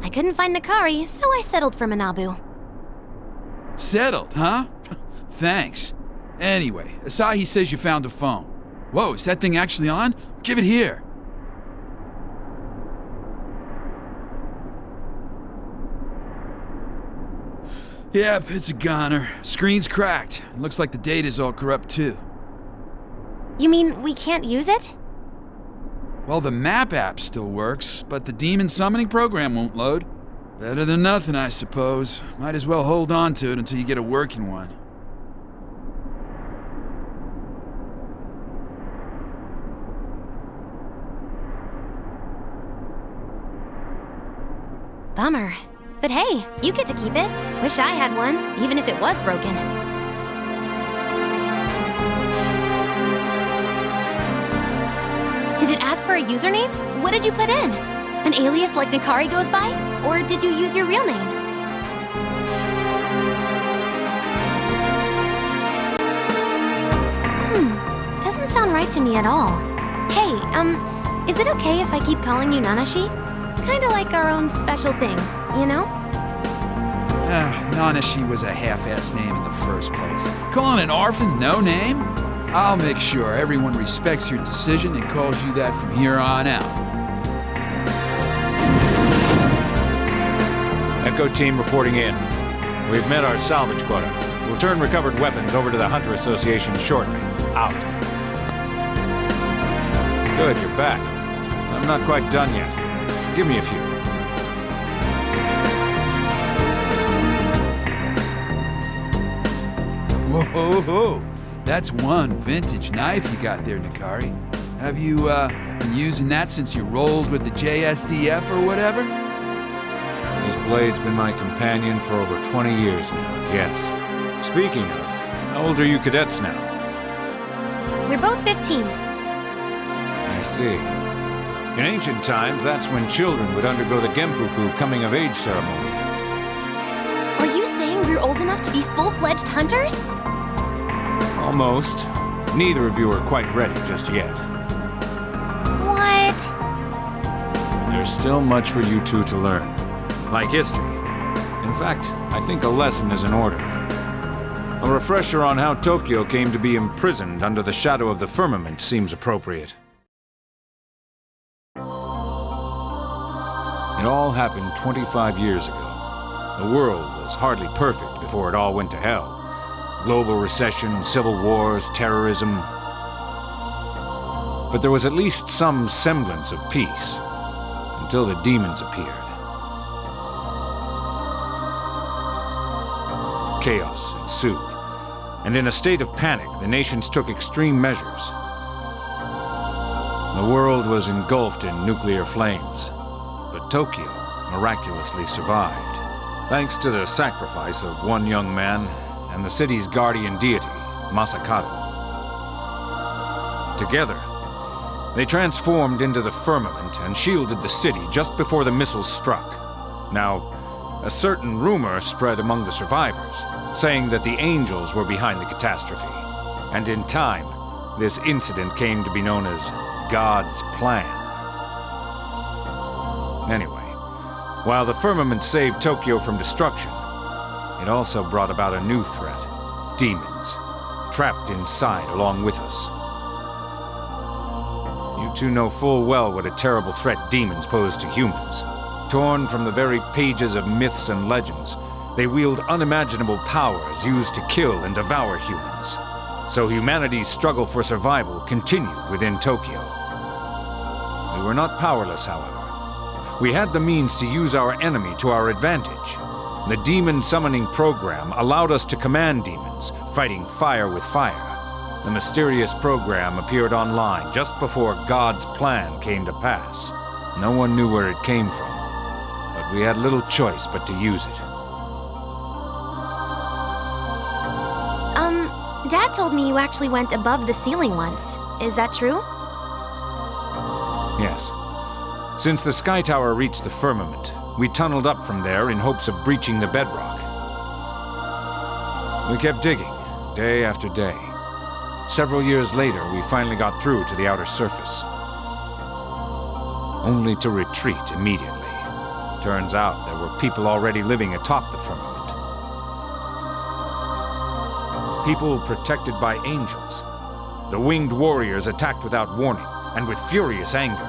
I couldn't find Nakari, so I settled for Manabu. Settled, huh? Thanks. Anyway, Asahi says you found a phone. Whoa, is that thing actually on? Give it here. Yep, it's a goner. Screen's cracked. It looks like the data's all corrupt too. You mean we can't use it? Well, the map app still works, but the demon summoning program won't load. Better than nothing, I suppose. Might as well hold on to it until you get a working one. Bummer. But hey, you get to keep it. Wish I had one, even if it was broken. Did it ask for a username? What did you put in? An alias like Nakari goes by? Or did you use your real name? Doesn't sound right to me at all. Hey, is it okay if I keep calling you Nanashi? Kinda like our own special thing, you know? Nanashi was a half-ass name in the first place. Calling an orphan no name? I'll make sure everyone respects your decision and calls you that from here on out. Echo team reporting in. We've met our salvage quota. We'll turn recovered weapons over to the Hunter Association shortly. Out. Good, you're back. I'm not quite done yet. Give me a few. Whoa, that's one vintage knife you got there, Nakari. Have you, been using that since you rolled with the JSDF or whatever? This blade's been my companion for over 20 years now, yes. Speaking of, how old are you cadets now? We're both 15. I see. In ancient times, that's when children would undergo the Genpuku coming-of-age ceremony. Are you saying we're old enough to be full-fledged hunters? Almost. Neither of you are quite ready just yet. What? There's still much for you two to learn. Like history. In fact, I think a lesson is in order. A refresher on how Tokyo came to be imprisoned under the shadow of the firmament seems appropriate. It all happened 25 years ago. The world was hardly perfect before it all went to hell. Global recession, civil wars, terrorism. But there was at least some semblance of peace, until the demons appeared. Chaos ensued, and in a state of panic, the nations took extreme measures. The world was engulfed in nuclear flames, but Tokyo miraculously survived, thanks to the sacrifice of one young man and the city's guardian deity, Masakado. Together, they transformed into the firmament and shielded the city just before the missiles struck. Now, a certain rumor spread among the survivors, saying that the angels were behind the catastrophe. And in time, this incident came to be known as God's plan. Anyway, while the firmament saved Tokyo from destruction, it also brought about a new threat. Demons, trapped inside along with us. You two know full well what a terrible threat demons pose to humans. Torn from the very pages of myths and legends, they wield unimaginable powers used to kill and devour humans. So humanity's struggle for survival continued within Tokyo. We were not powerless, however. We had the means to use our enemy to our advantage. The demon summoning program allowed us to command demons, fighting fire with fire. The mysterious program appeared online just before God's plan came to pass. No one knew where it came from, but we had little choice but to use it. Dad told me you actually went above the ceiling once. Is that true? Yes. Since the Sky Tower reached the firmament, we tunneled up from there in hopes of breaching the bedrock. We kept digging, day after day. Several years later, we finally got through to the outer surface. Only to retreat immediately. Turns out there were people already living atop the firmament. People protected by angels. The winged warriors attacked without warning, and with furious anger.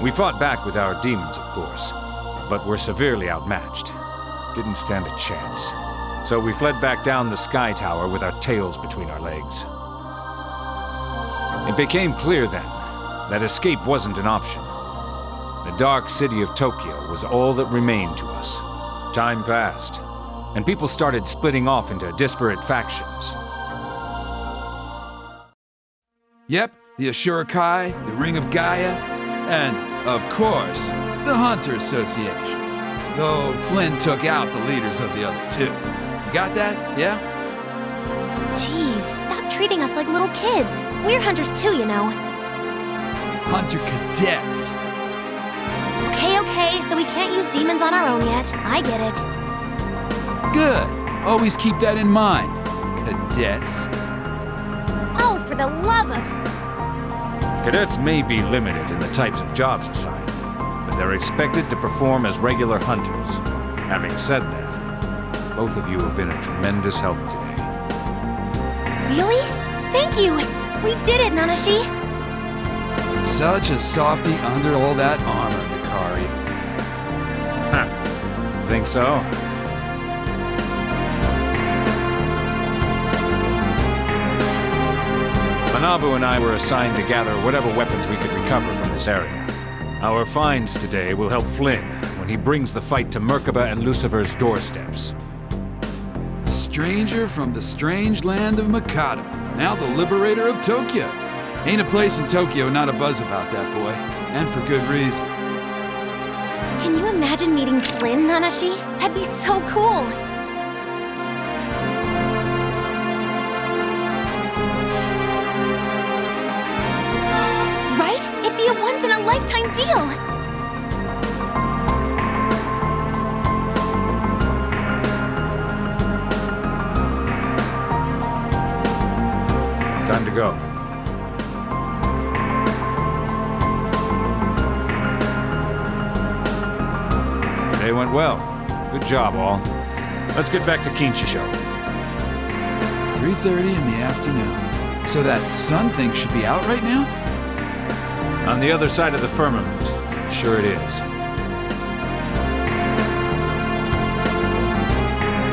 We fought back with our demons, of course, but were severely outmatched. Didn't stand a chance. So we fled back down the sky tower with our tails between our legs. It became clear then that escape wasn't an option. The dark city of Tokyo was all that remained to us. Time passed, and people started splitting off into disparate factions. Yep, the Ashura-kai, the Ring of Gaia, and, of course, the Hunter Association. Though Flynn took out the leaders of the other two. You got that? Yeah? Jeez, stop treating us like little kids. We're hunters too, you know. Hunter cadets. Okay, so we can't use demons on our own yet. I get it. Good. Always keep that in mind, cadets. Oh, for the love of... Cadets may be limited in the types of jobs assigned, but they're expected to perform as regular hunters. Having said that, both of you have been a tremendous help today. Really? Thank you! We did it, Nanashi! Such a softie under all that armor, Mikari. Huh. Think so? Manabu and I were assigned to gather whatever weapons we could recover from this area. Our finds today will help Flynn when he brings the fight to Merkaba and Lucifer's doorsteps. A stranger from the strange land of Mikado, now the liberator of Tokyo. Ain't a place in Tokyo not a buzz about that boy, and for good reason. Can you imagine meeting Flynn, Nanashi? That'd be so cool! Right? It'd be a once-in-a-lifetime deal! Time to go. Today went well. Good job, all. Let's get back to Kinshisho. 3:30 in the afternoon. So that sun thing should be out right now? On the other side of the firmament. Sure it is.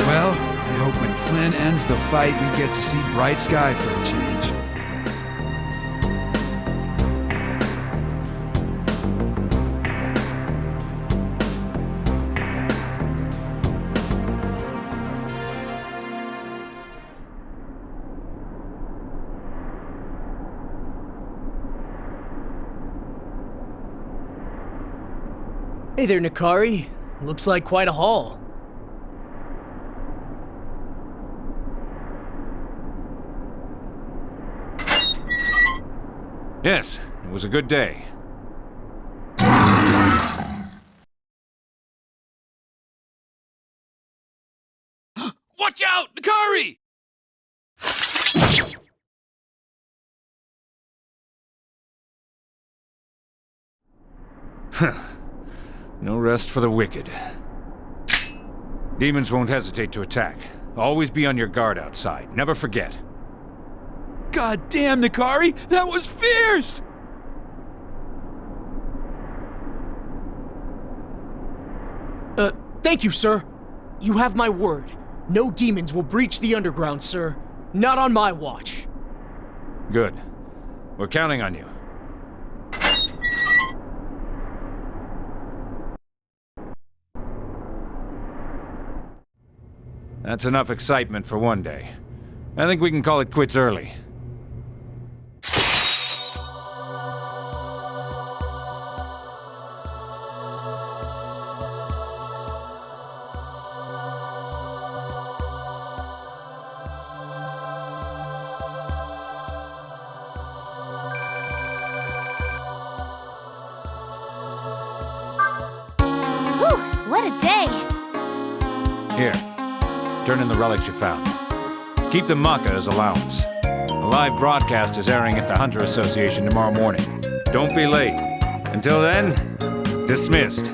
Well, I hope when Flynn ends the fight, we get to see bright sky for a change. Hey there, Nikari. Looks like quite a haul. Yes, it was a good day. Watch out, Mikari! No rest for the wicked. Demons won't hesitate to attack. Always be on your guard outside. Never forget. God damn, Nikari! That was fierce! Thank you, sir. You have my word. No demons will breach the underground, sir. Not on my watch. Good. We're counting on you. That's enough excitement for one day. I think we can call it quits early. Whew, what a day! Here, turn in the relics you found. Keep the Maka as allowance. A live broadcast is airing at the Hunter Association tomorrow morning. Don't be late. Until then, dismissed.